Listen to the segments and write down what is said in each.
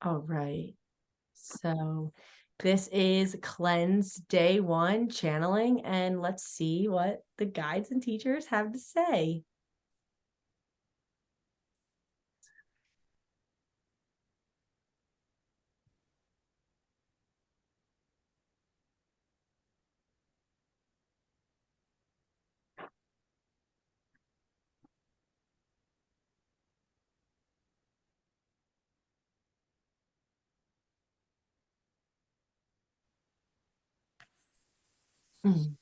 All right. So this is cleanse day 1 channeling, and let's see what the guides and teachers have to say. Mm.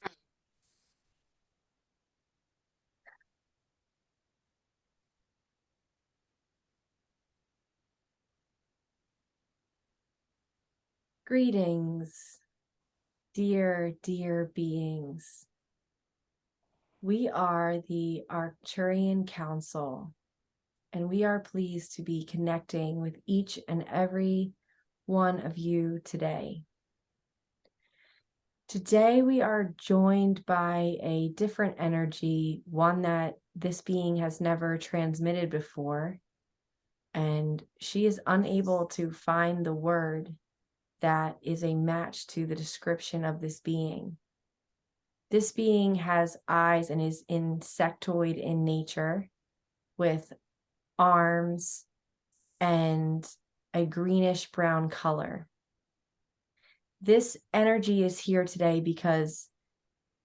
Greetings, dear beings. We are the Arcturian Council, and we are pleased to be connecting with each and every one of you today. Today, we are joined by a different energy, one that this being has never transmitted before, and she is unable to find the word that is a match to the description of this being. This being has eyes and is insectoid in nature, with arms and a greenish brown color. This energy is here today because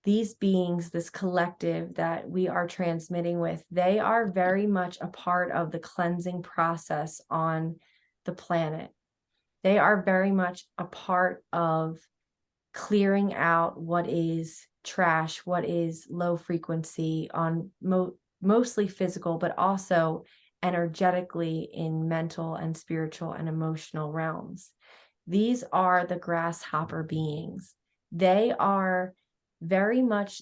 these beings, this collective that we are transmitting with, they are very much a part of the cleansing process on the planet. They are very much a part of clearing out what is trash, what is low frequency on mostly physical, but also energetically in mental and spiritual and emotional realms. These are the grasshopper beings. They are very much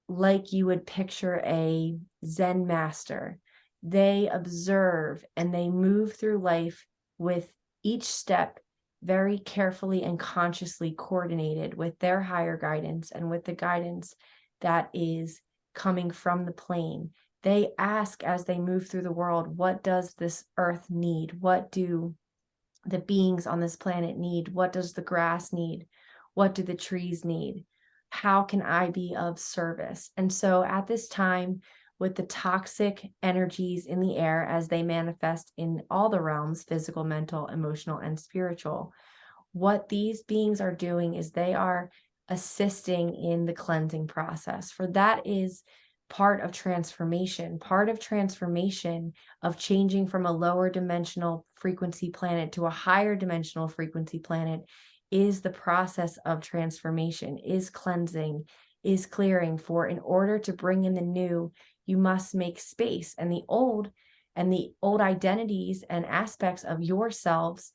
like you would picture a Zen master. They observe and they move through life with each step very carefully and consciously coordinated with their higher guidance and with the guidance that is coming from the plane. They ask as they move through the world, what does this earth need? What do the beings on this planet need? What does the grass need? What do the trees need? How can I be of service? And so at this time, with the toxic energies in the air as they manifest in all the realms, physical, mental, emotional, and spiritual, what these beings are doing is they are assisting in the cleansing process. For that is part of transformation of changing from a lower dimensional frequency planet to a higher dimensional frequency planet is the process of transformation, is cleansing, is clearing. For in order to bring in the new, you must make space, and the old identities and aspects of yourselves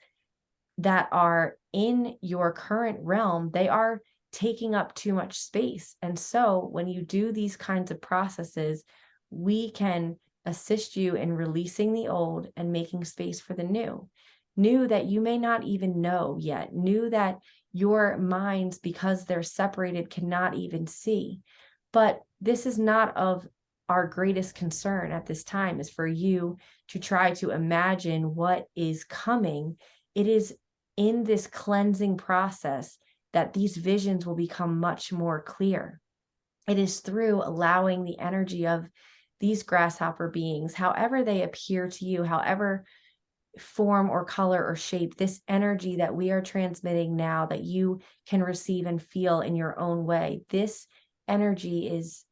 that are in your current realm, they are taking up too much space. And so when you do these kinds of processes, we can assist you in releasing the old and making space for the new that you may not even know yet, new that your minds, because they're separated, cannot even see. But this is not of our greatest concern at this time, is for you to try to imagine what is coming. It is in this cleansing process that these visions will become much more clear. It is through allowing the energy of these grasshopper beings, however they appear to you, however form or color or shape, this energy that we are transmitting now that you can receive and feel in your own way. This energy is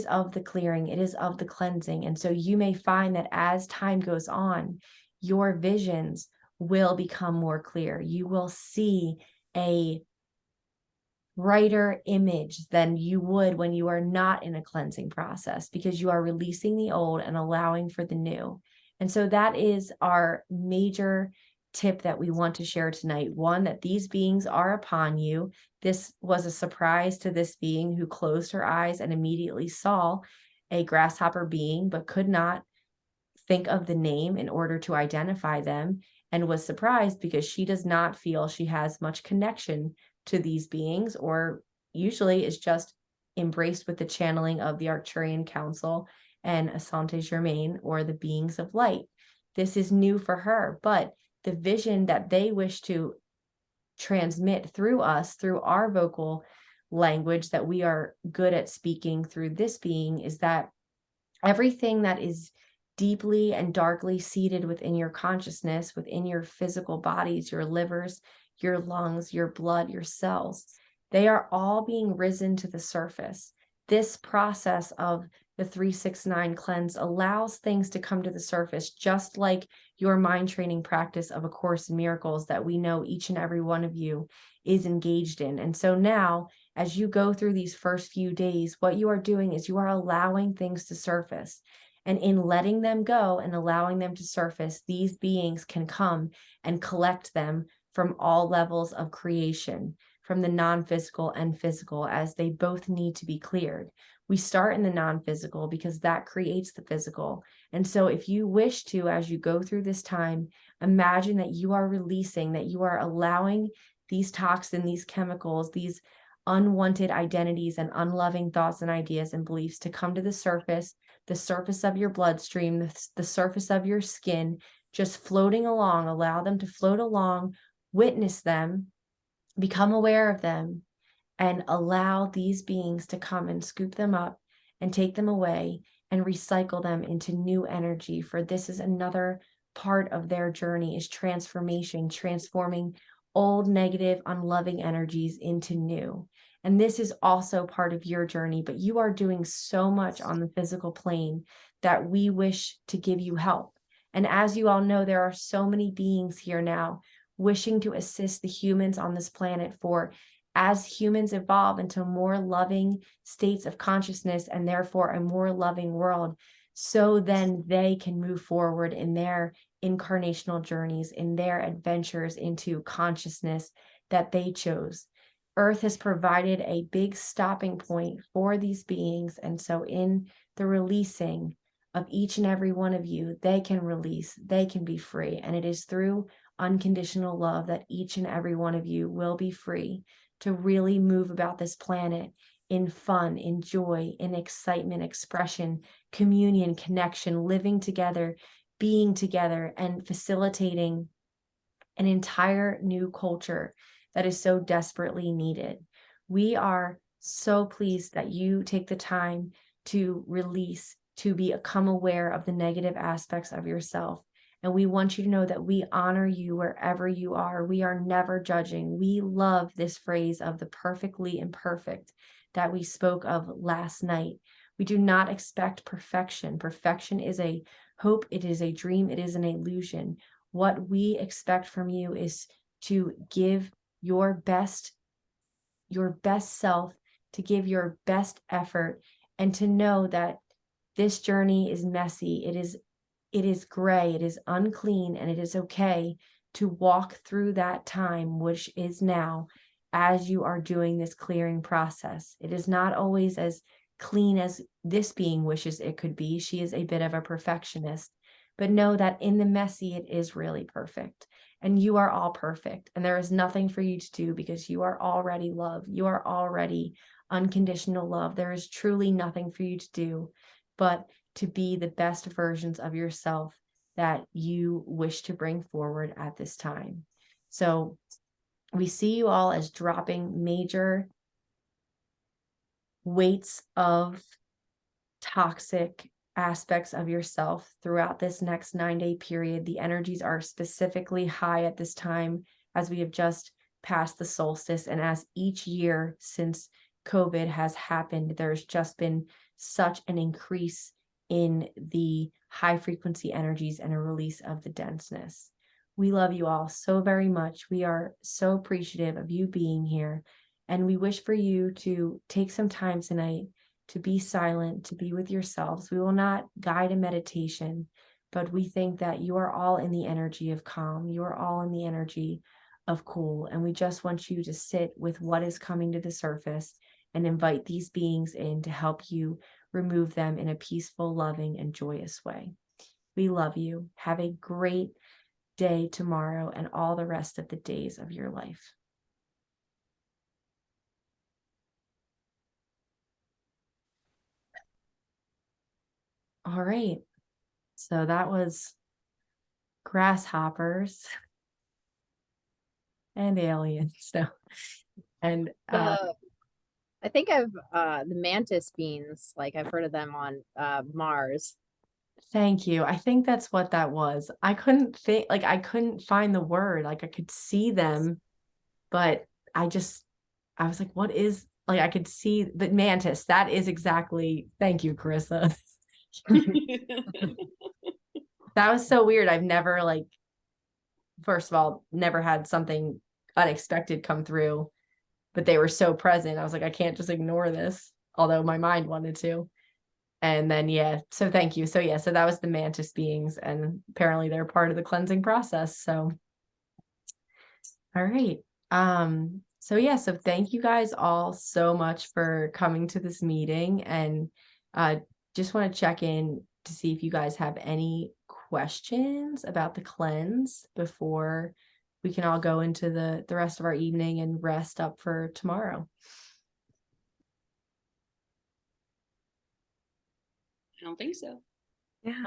of the clearing, it is of the cleansing. And so you may find that as time goes on, your visions will become more clear. You will see a brighter image than you would when you are not in a cleansing process, because you are releasing the old and allowing for the new. And so that is our major tip that we want to share tonight. One, that these beings are upon you. This was a surprise to this being, who closed her eyes and immediately saw a grasshopper being, but could not think of the name in order to identify them, and was surprised because she does not feel she has much connection to these beings, or usually is just embraced with the channeling of the Arcturian Council and Asante Germain, or the beings of light. This is new for her, but the vision that they wish to transmit through us, through our vocal language that we are good at speaking through this being, is that everything that is deeply and darkly seated within your consciousness, within your physical bodies, your livers, your lungs, your blood, your cells, they are all being risen to the surface. This process of the 369 cleanse allows things to come to the surface, just like your mind training practice of A Course in Miracles that we know each and every one of you is engaged in. And so now, as you go through these first few days, what you are doing is you are allowing things to surface. And in letting them go and allowing them to surface, these beings can come and collect them from all levels of creation, from the non-physical and physical, as they both need to be cleared. We start in the non-physical because that creates the physical. And so if you wish to, as you go through this time, imagine that you are releasing, that you are allowing these toxins, these chemicals, these unwanted identities and unloving thoughts and ideas and beliefs to come to the surface of your bloodstream, the surface of your skin, just floating along. Allow them to float along, witness them, become aware of them, and allow these beings to come and scoop them up and take them away and recycle them into new energy. For this is another part of their journey, is transformation, transforming old negative unloving energies into new. And this is also part of your journey, but you are doing so much on the physical plane that we wish to give you help. And as you all know, there are so many beings here now wishing to assist the humans on this planet, for as humans evolve into more loving states of consciousness and therefore a more loving world, so then they can move forward in their incarnational journeys, in their adventures into consciousness that they chose. Earth has provided a big stopping point for these beings. And so in the releasing of each and every one of you, they can release, they can be free. And it is through unconditional love that each and every one of you will be free to really move about this planet in fun, in joy, in excitement, expression, communion, connection, living together, being together, and facilitating an entire new culture that is so desperately needed. We are so pleased that you take the time to release, to become aware of the negative aspects of yourself. And we want you to know that we honor you wherever you are. We are never judging. We love this phrase of the perfectly imperfect that we spoke of last night. We do not expect perfection. Perfection is a hope. It is a dream. It is an illusion. What we expect from you is to give your best self, to give your best effort, and to know that this journey is messy. It is gray, it is unclean, and it is okay to walk through that time, which is now, as you are doing this clearing process. It is not always as clean as this being wishes it could be. She is a bit of a perfectionist, but know that in the messy, it is really perfect. And you are all perfect. And there is nothing for you to do because you are already love. You are already unconditional love. There is truly nothing for you to do but to be the best versions of yourself that you wish to bring forward at this time. So we see you all as dropping major weights of toxic aspects of yourself throughout this next 9-day period. The energies are specifically high at this time as we have just passed the solstice, and as each year since COVID has happened, there's just been such an increase in the high frequency energies and a release of the denseness. We love you all so very much. We are so appreciative of you being here, and we wish for you to take some time tonight to be silent, to be with yourselves. We will not guide a meditation, but we think that you are all in the energy of calm. You are all in the energy of cool. And we just want you to sit with what is coming to the surface and invite these beings in to help you remove them in a peaceful, loving, and joyous way. We love you. Have a great day tomorrow and all the rest of the days of your life. All right. So that was grasshoppers. and aliens. So, and I think I've the mantis beings, like I've heard of them on Mars. thank you. I think that's what that was. I couldn't think, like, I couldn't find the word. Like, I could see them, but I was like, what is, like, I could see the mantis. That is exactly, thank you, Carissa. That was so weird. I've never, like, first of all, never had something unexpected come through, but they were so present. I was like, I can't just ignore this, although my mind wanted to. And then, yeah, so thank you. So, yeah, so that was the mantis beings, and apparently they're part of the cleansing process. So, all right. So yeah, so thank you guys all so much for coming to this meeting, and just want to check in to see if you guys have any questions about the cleanse before we can all go into the rest of our evening and rest up for tomorrow. I don't think so. Yeah.